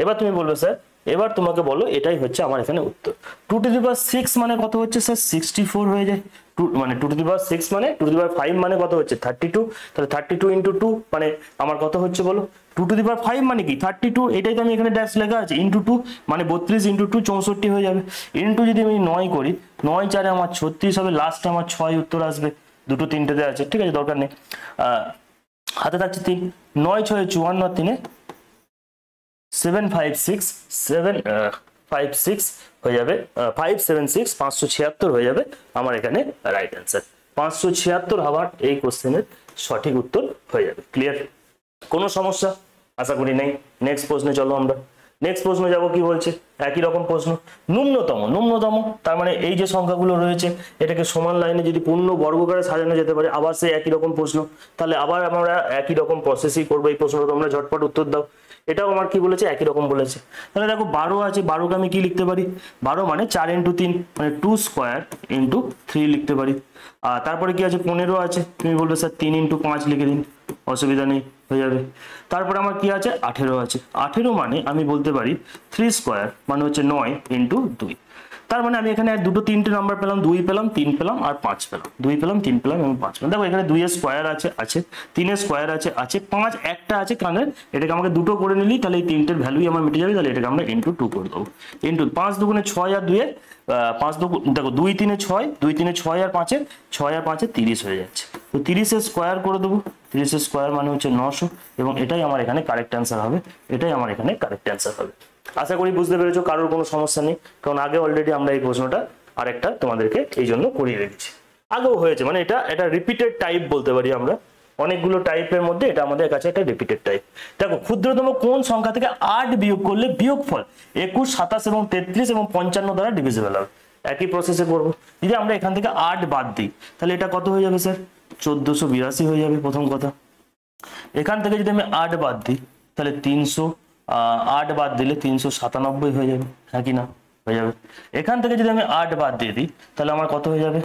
এবার তুমি বলবে স্যার, এবার তোমাকে বলো এটাই হচ্ছে আমার এখানে উত্তর। 2 টু দি পাওয়ার 6 মানে কত হচ্ছে স্যার, 64 হয়ে যায়। মানে 2 টু দি পাওয়ার 6 মানে 2 টু দি পাওয়ার 5 মানে কত হচ্ছে, 32। তাহলে 32 ইন্টু 2 মানে আমার কত হচ্ছে বলো, 2 টু দি পাওয়ার 5 মানে কি 32, এটাই তো আমি এখানে ড্যাশ লেখা আছে, ইন্টু 2 মানে 32 ইন্টু 2 64 হয়ে যাবে। ইন্টু যদি আমি 9 করি, 9 4 আমার 36 হবে, লাস্টে আমার 6 উত্তর আসবে। দুটো তিনটেতে আছে, ঠিক আছে, দরকার নেই, হাতে থাকছে 3, 9 6 54, 3 7 5 6 7 5 6 হয়ে যাবে, 5 7 6 576 হয়ে যাবে আমার এখানে রাইট অ্যান্সার। 576 হওয়ার এই কোশ্চেনের সঠিক উত্তর হয়ে যাবে। ক্লিয়ার? কোনো সমস্যা আশা করি নেই। নেক্সট প্রশ্নে চলো আমরা। নেক্সট প্রশ্ন যাব, কি বলছে, একই রকম প্রশ্ন, ন্যূনতম তার মানে এই যে সংখ্যাগুলো রয়েছে এটাকে সমান লাইনে যদি পূর্ণ বর্গকারে সাজানো যেতে পারে, আবার সেই একই রকম প্রশ্ন, তাহলে আবার আমরা একই রকম প্রসেসই করবো। এই প্রশ্নটা তোমরা ঝটপট উত্তর দাও। এটাও আমার কি বলেছে, একই রকম বলেছে। তাহলে দেখো 12 আছে, 12কে আমি কি লিখতে পারি, 12 মানে 4 ইন্টু 3 মানে 2 স্কোয়ার ইন্টু 3 লিখতে পারি। আর তারপরে কি আছে, 15 আছে, তুমি বলবে স্যার 3 ইন্টু 5 লিখে দিন, অসুবিধা নেই, হয়ে যাবে। তারপরে আমার কি আছে, 18 আছে, 18 মানে আমি বলতে পারি 3 স্কোয়ার মানে হচ্ছে 9 ইন্টু 2। তার মানে আমি এখানে দুটো তিনটে নাম্বার পেলাম, 2 পেলাম, 3 পেলাম আর 5 পেলাম, 2 পেলাম, 3 পেলাম এবং 5 পেলাম। দেখো এখানে 2 এর স্কোয়ার আছে, 3 এর স্কোয়ার আছে, 5 একটা আছে কারণ এটাকে আমাকে দুটো করে নিলি, তাহলে এই তিনটের ভ্যালুই আমার মিটে যাবে। তাহলে এটাকে আমরা ইন্টু 2 করে দেবো। ইন্টু 5 দুগুণে 6 আর 2 5 দুগুণ, দেখো 2 3 6, 2 3 6 আর 5 6 আর 5 30 হয়ে যাচ্ছে। তো 30 এর স্কোয়ার করে দেবো, 30 এর স্কোয়ার মানে হচ্ছে 900 এবং এটাই আমার এখানে কারেক্ট অ্যান্সার হবে, এটাই আমার এখানে কারেক্ট অ্যান্সার হবে। আশা করি বুঝতে পেরেছো, কারোর কোনো সমস্যা নেই, কারণ আগে অলরেডি আমরা এই প্রশ্নটা আরেকটা তোমাদেরকে এই জন্য করিয়ে রেখেছি, আগেও হয়েছে। মানে এটা রিপিটেড টাইপ বলতে পারি আমরা, অনেকগুলো টাইপের মধ্যে এটা আমাদের কাছে একটা রিপিটেড টাইপ। দেখো ক্ষুদ্রতম কোন সংখ্যা থেকে 8 বিয়োগ করলে বিয়োগফল 21 27 এবং 33 এবং 55 দ্বারা ডিভিজিবল হবে। একই প্রসেসে করবো। যদি আমরা এখান থেকে 8 বাদ দিই, তাহলে এটা কত হয়ে যাবে স্যার, 1482 হয়ে যাবে প্রথম কথা। এখান থেকে যদি আমি 8 বাদ দিই, তাহলে 8 বাদ দিলে 397 হয়ে যাবে, হ্যাঁ কি না, হয়ে যাবে। এখান থেকে যদি আমি 8 বাদ দিয়ে দিই, তাহলে আমার কত হয়ে যাবে,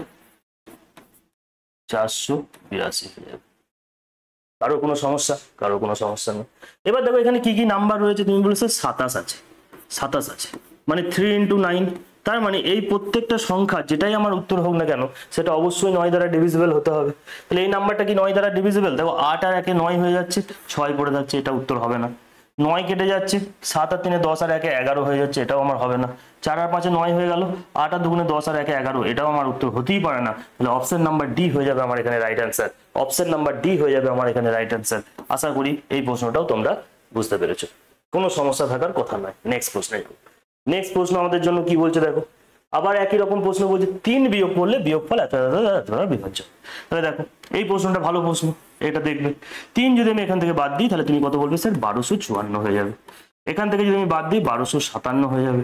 482 হয়ে যাবে। কারো কোনো সমস্যা, কারো কোনো সমস্যা নেই। এবার দেখো এখানে কি কি নাম্বার রয়েছে, তুমি বলেছো 27 আছে, 27 আছে মানে 3 ইন্টু 9 তার মানে এই প্রত্যেকটা সংখ্যা যেটাই আমার উত্তর হোক না কেন সেটা অবশ্যই 9 দ্বারা ডিভিজিবল হতে হবে। তাহলে এই নাম্বারটা কি 9 দ্বারা ডিভিজিবল? দেখো 8 আর 1 9 হয়ে যাচ্ছে, 6 পড়ে যাচ্ছে, এটা উত্তর হবে না। 9 কেটে যাচ্ছে, 7 আর 3 10 আর 1 11 হয়ে যাচ্ছে, এটাও আমার হবে না। 4 আর 5 9 হয়ে গেল, 8 আর 2 10 আর 1 11, এটাও আমার উত্তর হতেই পারে না। তাহলে অপশন নাম্বার ডি হয়ে যাবে আমার এখানে right answer. Option number D হয়ে যাবে আমার এখানে রাইট অ্যান্সার। আশা করি এই প্রশ্নটাও তোমরা বুঝতে পেরেছো, কোনো সমস্যা থাকার কথা নয়। নেক্সট প্রশ্ন। নেক্সট প্রশ্ন আমাদের জন্য কি বলছে দেখো, আবার একই রকম প্রশ্ন বলছে 3 বিয়োগ করলে বিয়োগফল এত বিভাজ্য। তাহলে দেখো এই প্রশ্নটা ভালো প্রশ্ন, এটা দেখবে। 3 যদি আমি এখান থেকে বাদ দিই তাহলে তুমি কত বলবে স্যার? 1254 হয়ে যাবে। এখান থেকে যদি আমি বাদ দিই 1257 হয়ে যাবে।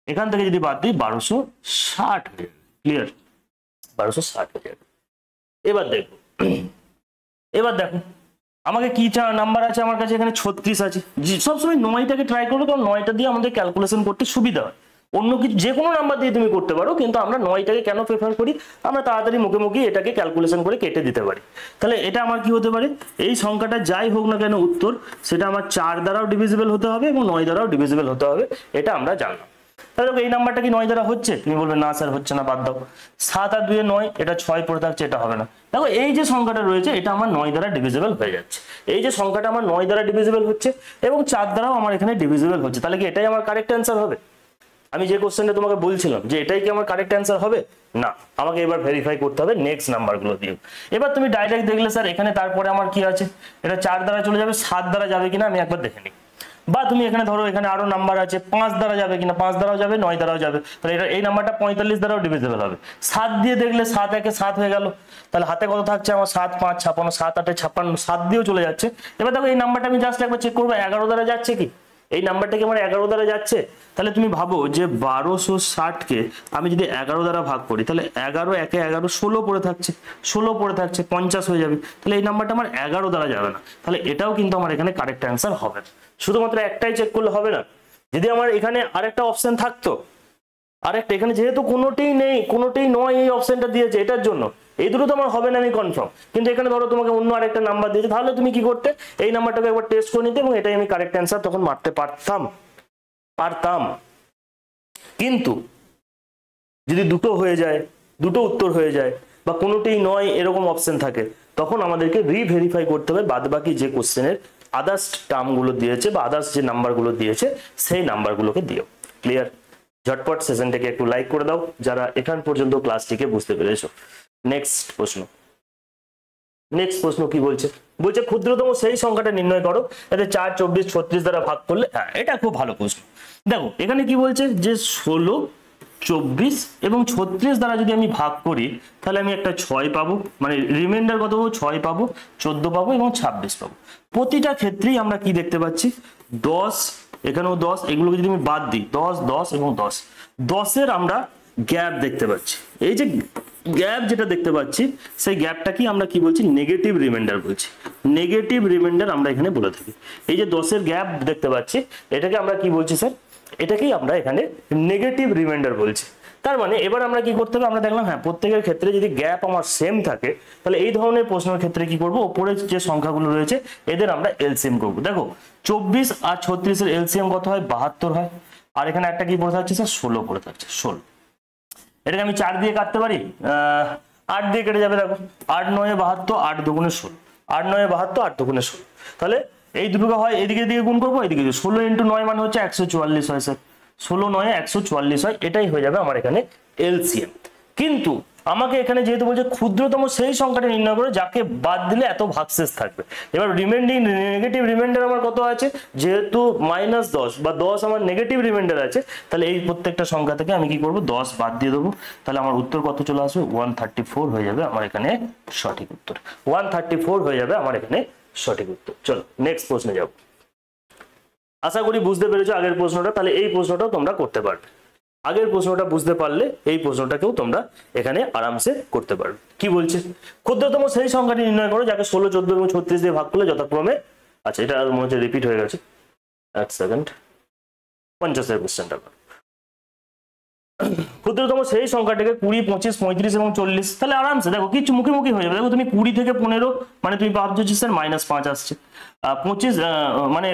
এখান থেকে যদি বাদ দিই 1260 হয়ে যাবে। ক্লিয়ার? 1260 হয়ে যাবে। এবার দেখো, এবার দেখো আমাকে কি নাম্বার আছে আমার কাছে, এখানে 36 আছে। সবসময় 9টাকে ট্রাই করবো, কারণ 9টা দিয়ে আমাদের ক্যালকুলেশন করতে সুবিধা হয়। অন্য কিছু যে কোনো নাম্বার দিয়ে তুমি করতে পারো, কিন্তু আমরা 9টাকে কেন প্রেফার করি? আমরা তাড়াতাড়ি মুখে মুখে এটাকে ক্যালকুলেশন করে কেটে দিতে পারি। তাহলে এটা আমার কি হতে পারে? এই সংখ্যাটা যাই হোক না কেন উত্তর, সেটা আমার 4 দ্বারাও ডিভিজিবল হতে হবে এবং 9 দ্বারাও ডিভিজিবল হতে হবে, এটা আমরা জানলাম। তাহলে এই নাম্বারটা কি 9 দ্বারা হচ্ছে? তুমি বলবে না স্যার হচ্ছে না, বাদ দাও। 7 আর 2 9, এটা 6 পড়ে থাকছে, এটা হবে না। দেখো এই যে সংখ্যাটা রয়েছে এটা আমার 9 দ্বারা ডিভিজিবল হয়ে যাচ্ছে। এই যে সংখ্যাটা আমার 9 দ্বারা ডিভিজিবল হচ্ছে এবং 4 দ্বারাও আমার এখানে ডিভিজিবল হচ্ছে, তাহলে কি এটাই আমার কারেক্ট অ্যান্সার হবে? আমি যে কোশ্চেনটা তোমাকে বলছিলাম যে এটাই কি আমার কারেক্ট অ্যান্সার হবে? না, আমাকে এবার ভেরিফাই করতে হবে নেক্সট নাম্বারগুলো দিয়ে। এবার তুমি ডাইরেক্ট দেখলে স্যার এখানে তারপরে আমার কি আছে, এটা 4 দ্বারা চলে যাবে, 7 দ্বারা যাবে কিনা আমি একবার দেখে নিই। বা তুমি এখানে ধরো এখানে আরো নাম্বার আছে, 5 দ্বারা যাবে কিনা, 5 দ্বারাও যাবে, 9 দ্বারাও যাবে। তাহলে এটা এই নাম্বারটা 45 দ্বারাও ডিভিজিবল হবে। 7 দিয়ে দেখলে 7 একে 7 হয়ে গেল, তাহলে হাতে কত থাকছে আমার? 7 5 56, 7 8 56, 7 দিয়েও চলে যাচ্ছে। এবার দেখো এই নাম্বারটা আমি জাস্ট একবার চেক করবো 11 দ্বারা যাচ্ছে কি, এই নাম্বারটা কি আমার 11 দ্বারা যাচ্ছে? তাহলে তুমি ভাবো যে 1260কে আমি যদি 11 দ্বারা ভাগ করি, তাহলে 11 একে 11, 16 পড়ে থাকছে, 16 পড়ে থাকছে, 50 হয়ে যাবে। তাহলে এই নাম্বারটা আমার 11 দ্বারা যাবে না, তাহলে এটাও কিন্তু আমার এখানে কারেক্ট অ্যান্সার হবে না। শুধুমাত্র একটাই চেক করলে হবে না, যদি আমার এখানে আরেকটা অপশন থাকতো, আরেকটা, এখানে যেহেতু কোনোটাই নেই, কোনোটাই নয়, এই অপশনটা দিয়েছে এটার জন্য, এই দুটো তো আমার হবে না, আমি কনফার্ম। কিন্তু এখানে ধরো তোমাকে অন্য আরেকটা নাম্বার দিয়েছে, তাহলে তুমি কি করতে? এই নাম্বারটাকে একবার টেস্ট করে নিতে এবং এটাই আমি কারেক্ট অ্যান্সার তখন মারতে পারতাম। কিন্তু যদি দুটো হয়ে যায়, দুটো উত্তর হয়ে যায়, বা কোনোটাই নয় এরকম অপশন থাকে, তখন আমাদেরকে রিভেরিফাই করতে হবে বাদবাকি যে কোশ্চেনের আদার্স টার্মগুলো দিয়েছে বা আদার্স যে নাম্বারগুলো দিয়েছে সেই নাম্বারগুলোকে দিও। ক্লিয়ার? ঝটপট সেশনটাকে একটু লাইক করে দাও যারা এখান পর্যন্ত ক্লাসটিকে বুঝতে পেরেছো। নেক্সট প্রশ্ন কি বলছে? বলছে ক্ষুদ্রতম সেই সংখ্যাটা নির্ণয় করো যাতে 4 24 36 দ্বারা ভাগ করলে। হ্যাঁ, এটা খুব ভালো প্রশ্ন। দেখো এখানে কি বলছে যে 16 24 এবং 36 দ্বারা যদি আমি ভাগ করি তাহলে আমি একটা 6 পাবো, মানে রিমাইন্ডার কত পাবো? 6 পাবো, 14 পাবো এবং 26 পাবো। প্রতিটা ক্ষেত্রেই আমরা কি দেখতে পাচ্ছি? 10, এখানেও 10, এগুলোকে যদি আমি বাদ দিই 10 10 এবং 10, 10-এর আমরা গ্যাপ দেখতে পাচ্ছি। এই যে গ্যাপ যেটা দেখতে পাচ্ছি সেই গ্যাপটা কি আমরা কি বলছি? নেগেটিভ রিমাইন্ডার বলছি। নেগেটিভ রিমাইন্ডার আমরা এখানে বলে থাকি। এই যে 10-এর গ্যাপ দেখতে পাচ্ছি এটাকে আমরা কি বলছি স্যার? এটাকেই আমরা এখানে নেগেটিভ রিমাইন্ডার বলছি। তার মানে এবার আমরা কি করতে হবে? আমরা দেখলাম হ্যাঁ প্রত্যেকের ক্ষেত্রে যদি গ্যাপ আমার সেম থাকে তাহলে এই ধরনের প্রশ্নের ক্ষেত্রে কি করব? উপরে যে সংখ্যাগুলো রয়েছে এদের আমরা এলসিএম করব। দেখো 24 আর 36-এর এলসিএম কত হয়? 72 হয়। আর এখানে একটা কি পড়ে থাকছে স্যার? 16 পড়ে থাকছে, 16। এটাকে আমি 4 দিয়ে কাটতে পারি, 8 দিয়ে কেটে যাবে। দেখো 8 9 72, 8 2 16, 8 9 72, 8 2 16। তাহলে এই দুটোকে হয় এদিকে দিকে গুণ করবো, এদিকে 16 × 9 মানে হচ্ছে 144 হয় স্যার। 16 9 144 হয়, এটাই হয়ে যাবে আমার এখানে এলসিএম। কিন্তু আমাকে এখানে যেহেতু বলছে ক্ষুদ্রতম সেই সংখ্যাটা নির্ণয় করে যাকে বাদ দিলে এত ভাগশেষ থাকবে। এবার রিমাইন্ডিং নেগেটিভ রিমাইন্ডার আমার কত আছে? যেহেতু -10 বা 10 আমার নেগেটিভ রিমাইন্ডার আছে, তাহলে এই প্রত্যেকটা সংখ্যা থেকে আমি কি করব? 10 বাদ দিয়ে দেবো। তাহলে আমার উত্তর কত চলে আসবে? 134 হয়ে যাবে আমার এখানে সঠিক উত্তর। 134 হয়ে যাবে আমার এখানে সঠিক উত্তর। চলো নেক্সট প্রশ্নে যাব। আশা করি বুঝতে পেরেছো আগের প্রশ্নটা, তাহলে এই প্রশ্নটাও তোমরা করতে পারবে। আগের প্রশ্নটা বুঝতে পারলে এই প্রশ্নটাকেও তোমরা এখানে আরামসে করতে পারবে। কি বলছে? ক্ষুদ্রতম সেই সংখ্যাটি নির্ণয় করো যাকে 16 14 এবং 36 দিয়ে ভাগ করলে যথাক্রমে, আচ্ছা এটা মনে হচ্ছে রিপিট হয়ে গেছে, এক সেকেন্ড, 50-এর কোশ্চেনটা। ক্ষুদ্রতম সেই সংখ্যাটাকে 20 25 35 এবং 40, তাহলে আরামসে দেখো কিছু মুখোমুখি হয়ে যাবে। দেখো তুমি 20 থেকে 15 মানে তুমি ভাবছো যে স্যার -5 আসছে, 25 মানে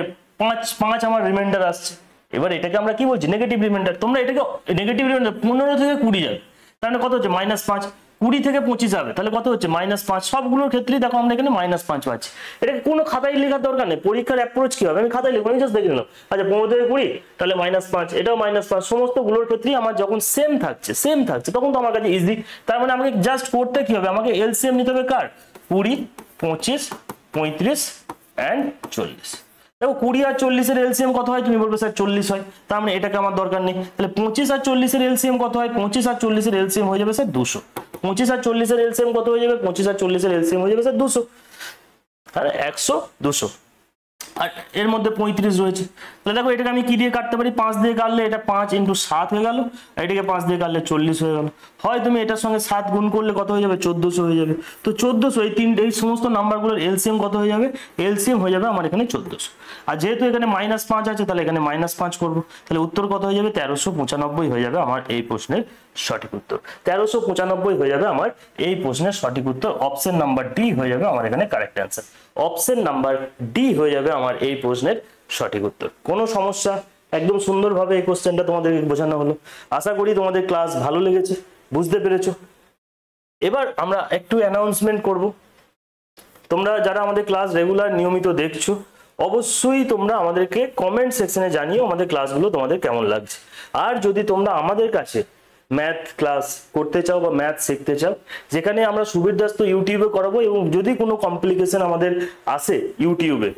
5 আমার রিমাইন্ডার আসছে, এবার এটাকে আমরা কি বলছি, নেগেটিভ রিমাইন্ডার। তোমরা এটাকে নেগেটিভ রিমাইন্ডার 15 থেকে 20 যাবে, তাহলে কত হচ্ছে -5, 20 থেকে 25 যাবে, তাহলে কত হচ্ছে -5। সবগুলোর ক্ষেত্রেই দেখো আমরা এখানে -5 পাচ্ছি। এটাকে কোনো খাতায় লেখার দরকার নেই, পরীক্ষার অ্যাপ্রোচ কি হবে আমি খাতায় লিখবো, আমি জাস্ট দেখে নিলাম আচ্ছা 15 থেকে 20 তাহলে -5, এটাও -5, সমস্ত গুলোর ক্ষেত্রেই আমার যখন সেম থাকছে তখন তো আমার কাছে ইজি। তার মানে আমাকে জাস্ট করতে কি হবে, আমাকে এলসিএম নিতে হবে কার, 20, 25, 35 এন্ড 40। দেখো 20 আর 40 এর এলসিএম কত হয়, তুমি বলবে স্যার 40 হয়, তার মানে এটাকে আমার দরকার নেই। তাহলে 25 আর 40 এর এলসিএম কত হয়, 25 আর 40 এর এলসিএম হয়ে যাবে স্যার 200। 25 আর 40 এর এলসিএম কত হয়ে যাবে, 25 আর 40 এর এলসিএম হয়ে যাবে স্যার 200, তাহলে 100, 200। আর এর মধ্যে 35 রয়েছে, তাহলে দেখো এটাকে আমি কি দিয়ে কাটতে পারি, 5 দিয়ে কাটলে এটা 5 × 7 হয়ে গেল, এটাকে 5 দিয়ে কাটলে 40 হয়ে গেল। হয় তুমি এটার সঙ্গে 7 গুণ করলে কত হয়ে যাবে, 1400 হয়ে যাবে। তো 1400 এই সমস্ত নাম্বারগুলোর এলসিএম কত হয়ে যাবে, এলসিএম হয়ে যাবে আমার এখানে 1400। আর যেহেতু এখানে -5 আছে তাহলে এখানে -5 করব, তাহলে উত্তর কত হয়ে যাবে, 1395 হয়ে যাবে আমার এই প্রশ্নের সঠিক উত্তর। 1395 হয়ে যাবে আমার এই প্রশ্নের সঠিক উত্তর। অপশন নাম্বার ডি হয়ে যাবে আমার এখানে correct answer. Option number D হয়ে যাবে আমার এই প্রশ্নের সঠিক উত্তর। কোনো সমস্যা, একদম সুন্দরভাবে এই কোশ্চেনটা তোমাদেরকে বোঝানো হলো। আশা করি তোমাদের ক্লাস ভালো লেগেছে, বুঝতে পেরেছো। এবার আমরা একটু অ্যানাউন্সমেন্ট করব। তোমরা যারা আমাদের ক্লাস রেগুলার নিয়মিত দেখছো অবশ্যই তোমরা আমাদেরকে কমেন্ট সেকশনে জানিও আমাদের ক্লাসগুলো তোমাদের কেমন লাগছে। আর যদি তোমরা আমাদের কাছে ম্যাথ ক্লাস করতে চাও বা ম্যাথ শিখতে চাও, যেখানে আমরা সুবীর দাস তো ইউটিউবে করাবো, এবং যদি কোনো কমপ্লিকেশন আমাদের আসে ইউটিউবে,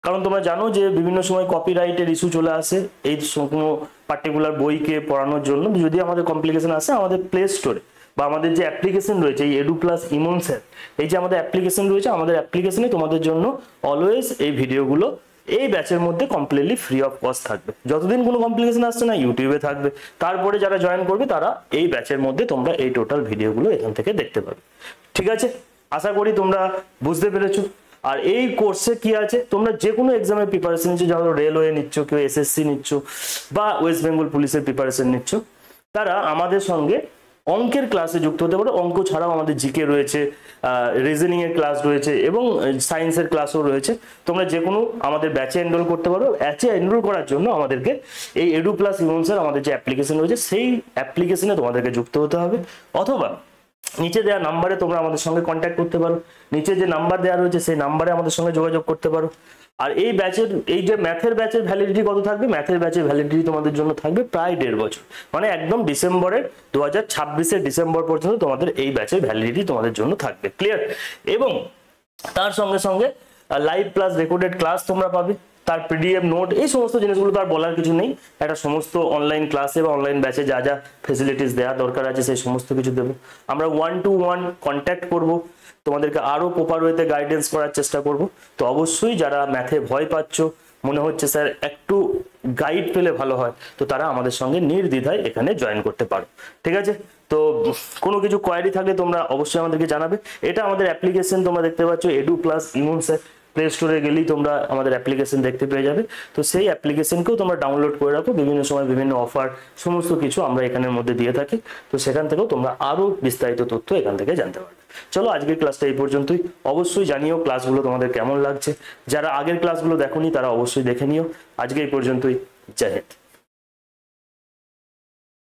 কারণ তোমরা জানো যে বিভিন্ন সময় কপিরাইটের ইস্যু চলে আসে এই কোনো পার্টিকুলার বইকে পড়ানোর জন্য, যদি আমাদের কমপ্লিকেশন আসে আমাদের প্লে স্টোরে বা আমাদের যে অ্যাপ্লিকেশন রয়েছে এই এডু প্লাস ইমন স্যার, এই যে আমাদের অ্যাপ্লিকেশন রয়েছে, আমাদের অ্যাপ্লিকেশনে তোমাদের জন্য অলওয়েজ এই ভিডিওগুলো এই ব্যাচের মধ্যে কমপ্লিটলি ফ্রি অফ কস্ট থাকবে। যতদিন কোনো কমপ্লিকেশন আসছে না ইউটিউবে থাকবে, তারপরে যারা জয়েন করবে তারা এই ব্যাচের মধ্যে তোমরা এই টোটাল ভিডিওগুলো এখান থেকে দেখতে পাবে। ঠিক আছে, আশা করি তোমরা বুঝতে পেরেছো। আর এই কোর্সে কি আছে, তোমরা যে কোনো এক্সামের প্রিপারেশন নিচ্ছ, যারা রেলওয়ে নিচ্ছ, কেউ এসএসসি নিচ্ছ বা ওয়েস্ট বেঙ্গল পুলিশের প্রিপারেশন নিচ্ছ, তারা আমাদের সঙ্গে অঙ্কের ক্লাসে যুক্ত হতে পারো। অঙ্ক ছাড়াও আমাদের জিকে রয়েছে, রিজনিং এর ক্লাস রয়েছে এবং সায়েন্সের ক্লাসও রয়েছে। তোমরা যে কোনো আমাদের ব্যাচে এনরোল করতে পারো। ব্যাচে এনরোল করার জন্য আমাদেরকে এই এডু প্লাস ইমন স্যার আমাদের যে অ্যাপ্লিকেশন রয়েছে সেই অ্যাপ্লিকেশনে তোমাদেরকে যুক্ত হতে হবে, অথবা নিচে দেওয়া নাম্বারে তোমরা আমাদের সঙ্গে কন্ট্যাক্ট করতে পারো। নিচে যে নাম্বার দেওয়া রয়েছে সেই নাম্বারে আমাদের সঙ্গে যোগাযোগ করতে পারো। আর এই ব্যাচের এই যে ম্যাথের ব্যাচের ভ্যালিডিটি কত থাকবে, ম্যাথের ব্যাচের ভ্যালিডিটি তোমাদের জন্য থাকবে প্রায় 1.5 বছর, মানে একদম ডিসেম্বরের 2026-এর ডিসেম্বর পর্যন্ত তোমাদের এই ব্যাচের ভ্যালিডিটি তোমাদের জন্য থাকবে। ক্লিয়ার? এবং তার সঙ্গে সঙ্গে লাইভ প্লাস রেকর্ডেড ক্লাস তোমরা পাবে, তার পিডিএফ নোট, এই সমস্ত জিনিসগুলো তো আর বলার কিছু নেই। একটা সমস্ত অনলাইন ক্লাসে বা অনলাইন ব্যাচে যা যা ফেসিলিটিস দেওয়া দরকার আছে সেই সমস্ত কিছু দেবো। আমরা 1-to-1 কন্ট্যাক্ট করব, তোমাদেরকে আরো প্রপার ওয়েতে গাইডেন্স করার চেষ্টা করব। তো অবশ্যই যারা ম্যাথে ভয় পাচ্ছ, মনে হচ্ছে স্যার একটু গাইড পেলে ভালো হয়, তো তারা আমাদের সঙ্গে নির্দ্বিধায় এখানে জয়েন করতে পারো। ঠিক আছে? তো কোনো কিছু কোয়ারি থাকলে তোমরা অবশ্যই আমাদেরকে জানাবে। এটা আমাদের অ্যাপ্লিকেশন, তোমরা দেখতে পাচ্ছ এডু প্লাস ইমন স্যার। প্লে স্টোরে গেলেই তোমরা আমাদের অ্যাপ্লিকেশন দেখতে পেয়ে যাবে। তো সেই অ্যাপ্লিকেশনকেও তোমরা ডাউনলোড করে রাখো, বিভিন্ন সময় বিভিন্ন অফার সমস্ত কিছু আমরা এখানের মধ্যে দিয়ে থাকি। তো সেখান থেকেও তোমরা আরো বিস্তারিত তথ্য এখান থেকে জানতে পারবে। চলো আজকের ক্লাসটা এই পর্যন্তই। অবশ্যই জানিও ক্লাসগুলো তোমাদের কেমন লাগছে। যারা আগের ক্লাসগুলো দেখোনি তারা অবশ্যই দেখে নিও। আজকে এই পর্যন্তই। জয় হিন্দ।